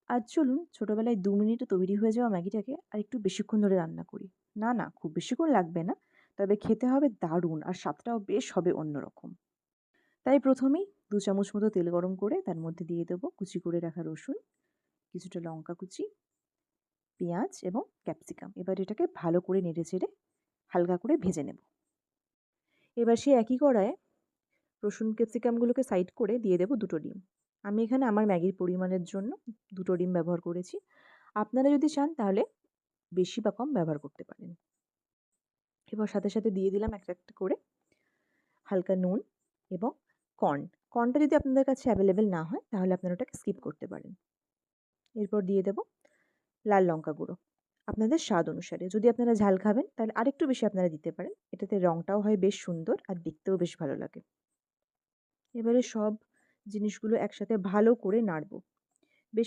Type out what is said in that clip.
আজ চলুন ছোটবেলায় ২ মিনিটে তৈরি হয়ে যাওয়া ম্যাগিটাকে আরেকটু বেশিক্ষণ ধরে রান্না করি। না, খুব বেশিক্ষণ লাগবে না। তবে খেতে হবে দারুণ আর স্বাদটাও বেশ হবে অন্যরকম। তাই ১ম এই ২ চামচ মতো তেল গরম করে তার মধ্যে দিয়ে দেবো কুচি করে রাখা রসুন, কিছুটা লঙ্কা কুচি, পেঁয়াজ এবং ক্যাপসিকাম। এবার এটাকে ভালো করে নেড়েচেড়ে হালকা করে ভেজে নেব। এবার সেই একই কড়াইয়ে রসুন ক্যাপসিকামগুলোকে সাইড করে দিয়ে দেবো ২ টো ডিম। আমি এখানে আমার ম্যাগির পরিমাণের জন্য ২ টো ডিম ব্যবহার করেছি। আপনারা যদি চান তাহলে বেশি বা কম ব্যবহার করতে পারেন। এবার সাথে দিয়ে দিলাম একটা করে হালকা নুন এবং কর্ন। কর্নটা যদি আপনাদের কাছে অ্যাভেলেবেল না হয় তাহলে আপনারা ওটাকে স্কিপ করতে পারেন। এরপর দিয়ে দেব লাল লঙ্কা গুঁড়ো। আপনাদের স্বাদ অনুসারে। যদি আপনারা ঝাল খাবেন তাহলে আরেকটু বেশি আপনারা দিতে পারেন। এটাতে রংটাও হয় বেশ সুন্দর আর দেখতেও বেশ ভালো লাগে। এবারে সব জিনিসগুলো একসাথে ভালো করে নাড়ব।